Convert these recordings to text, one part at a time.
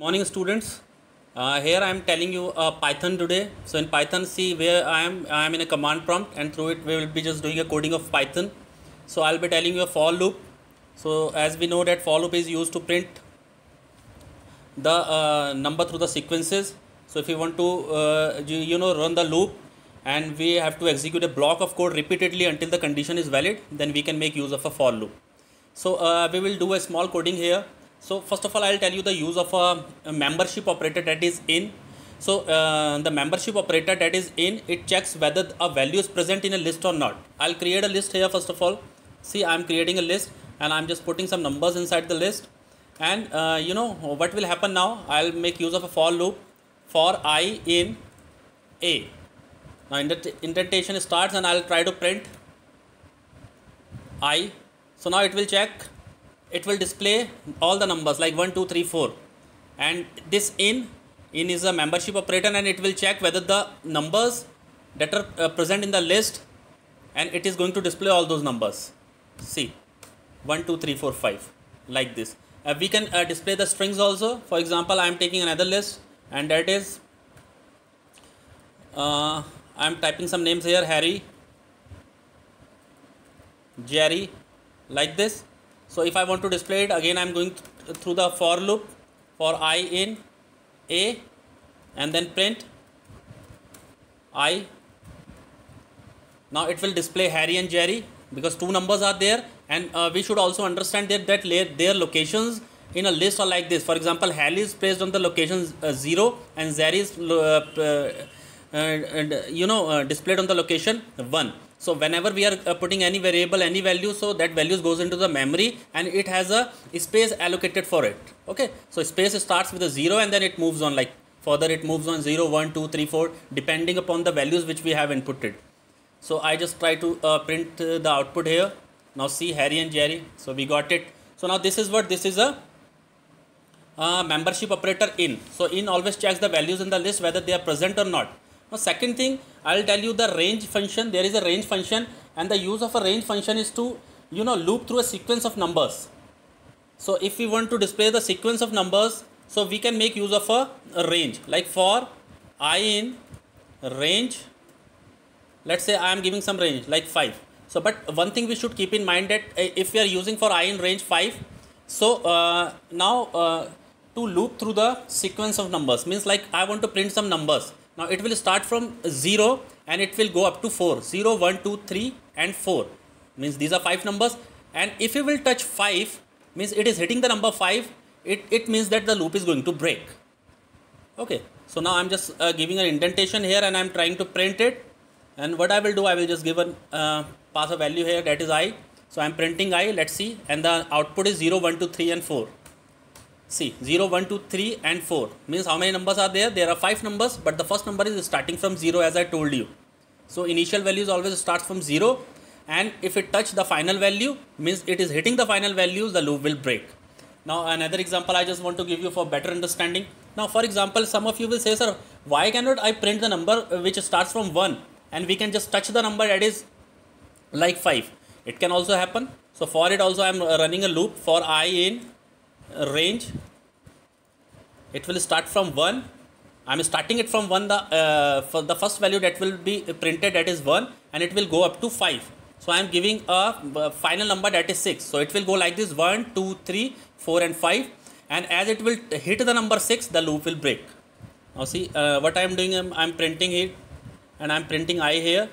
Morning students. Here I am telling you Python today. So in Python, see where I am in a command prompt, and through it we will be just doing a coding of Python. So I'll be telling you a for loop. So as we know that for loop is used to print the number through the sequences. So if you want to run the loop, and we have to execute a block of code repeatedly until the condition is valid, then we can make use of a for loop. So we will do a small coding here. So first of all, I'll tell you the use of a membership operator, that is in. So the membership operator, that is in, it checks whether a value is present in a list or not. I'll create a list here first of all. See, I'm creating a list and I'm just putting some numbers inside the list. And what will happen now? I'll make use of a for loop for I in A. Now indentation starts and I'll try to print I. So now it will check, it will display all the numbers like 1, 2, 3, 4, and this in is a membership operator, and it will check whether the numbers that are present in the list, and it is going to display all those numbers. See, 1, 2, 3, 4, 5, like this. We can display the strings also. For example, I am taking another list, and that is I am typing some names here: Harry, Jerry, like this. So if I want to display it, again I am going through the for loop for I in A, and then print I. Now it will display Harry and Jerry because two numbers are there, and we should also understand that their locations in a list are like this. For example, Harry is placed on the location 0 and Jerry is displayed on the location 1. So whenever we are putting any variable, any value, so that value goes into the memory and it has a space allocated for it. Okay, so space starts with a 0 and then it moves on, like further it moves on 0, 1, 2, 3, 4, depending upon the values which we have inputted. So I just try to print the output here. Now see, Harry and Jerry. So we got it. So now this is what this is a membership operator in. So in always checks the values in the list whether they are present or not. Now second thing, I'll tell you the range function. There is a range function, and the use of a range function is to loop through a sequence of numbers. So if we want to display the sequence of numbers, so we can make use of a range, like for I in range. Let's say I am giving some range like 5. So but one thing we should keep in mind, that if we are using for I in range 5, so now to loop through the sequence of numbers means, like I want to print some numbers. Now it will start from 0 and it will go up to 4. 0, 1, 2, 3 and 4 means these are 5 numbers, and if you will touch 5 means it is hitting the number 5, it means that the loop is going to break. Okay, so now I am just giving an indentation here and I am trying to print it, and what I will do, I will just give a pass a value here, that is I. So I am printing I, let's see, and the output is 0, 1, 2, 3 and 4. See, 0, 1, 2, 3 and 4 means how many numbers are there? There are 5 numbers, but the first number is starting from 0, as I told you. So initial values always starts from 0, and if it touch the final value means it is hitting the final values, the loop will break. Now another example I just want to give you for better understanding. Now for example, some of you will say, sir, why cannot I print the number which starts from 1 and we can just touch the number that is like 5? It can also happen. So for it also I am running a loop for I in range. It will start from 1. I am starting it from 1, for the first value that will be printed, that is 1, and it will go up to 5. So I am giving a final number, that is 6. So it will go like this: 1, 2, 3, 4 and 5, and as it will hit the number 6, the loop will break. Now see what I am doing, I am printing it and I am printing I here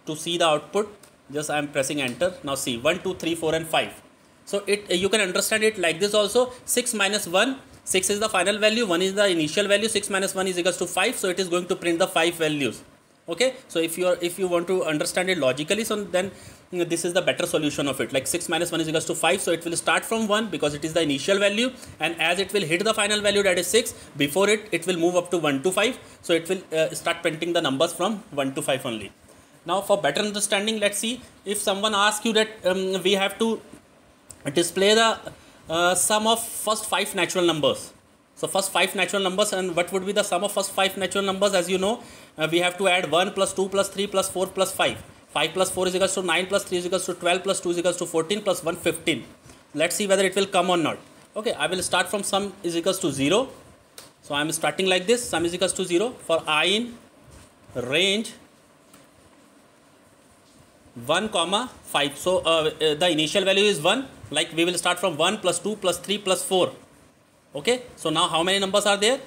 to see the output. Just I am pressing enter. Now see, 1, 2, 3, 4 and 5. So you can understand it like this also: 6 minus 1, 6 is the final value, 1 is the initial value, 6 minus 1 is equals to 5, so it is going to print the 5 values. Okay, so if you want to understand it logically, so then this is the better solution of it, like 6 minus 1 is equals to 5, so it will start from 1 because it is the initial value, and as it will hit the final value, that is 6, before it will move up to 1 to 5, so it will start printing the numbers from 1 to 5 only. Now for better understanding, let's see, if someone asks you that we have to display the sum of first 5 natural numbers. So first 5 natural numbers, and what would be the sum of first 5 natural numbers? As you know, we have to add 1 plus 2 plus 3 plus 4 plus 5. 5 plus 4 is equals to 9 plus 3 is equals to 12 plus 2 is equals to 14 plus 1 15. Let's see whether it will come or not. Okay, I will start from sum is equals to 0. So I am starting like this, sum is equals to 0 for I in range 1 comma 5. So the initial value is 1, like we will start from 1 plus 2 plus 3 plus 4. Okay, so now how many numbers are there?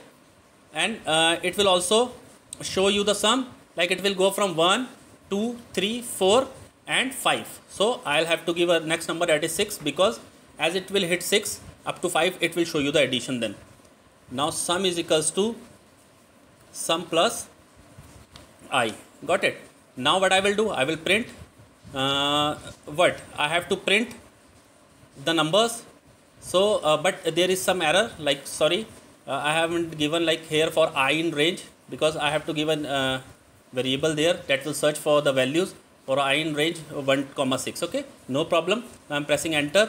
And it will also show you the sum, like it will go from 1, 2, 3, 4 and 5. So I'll have to give a next number, that is 6, because as it will hit 6 up to 5, it will show you the addition then. Now sum is equals to sum plus I. Got it? Now what I will do, I will print what I have to print the numbers. So but there is some error, like sorry, I haven't given like here for I in range, because I have to give a variable there that will search for the values for I in range 1 comma 6. Okay, no problem. I am pressing enter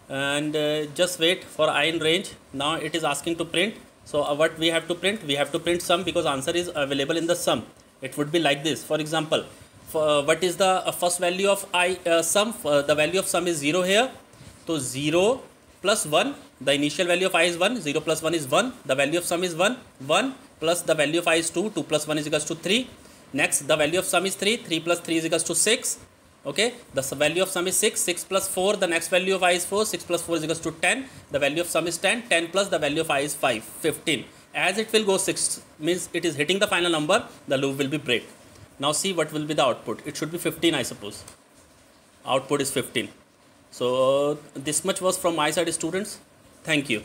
and just wait for I in range. Now it is asking to print. So what we have to print? We have to print sum, because answer is available in the sum. It would be like this. For example, for what is the first value of I sum? The value of sum is 0 here. So 0 plus 1, the initial value of I is 1, 0 plus 1 is 1, the value of sum is 1, 1 plus the value of I is 2, 2 plus 1 is equals to 3. Next, the value of sum is 3, 3 plus 3 is equals to 6. Okay, the value of sum is 6, 6 plus 4, the next value of I is 4, 6 plus 4 is equals to 10, the value of sum is 10, 10 plus the value of I is 5, 15. As it will go 6, means it is hitting the final number, the loop will be break. Now see what will be the output. It should be 15, I suppose. Output is 15. So this much was from my side, students. Thank you.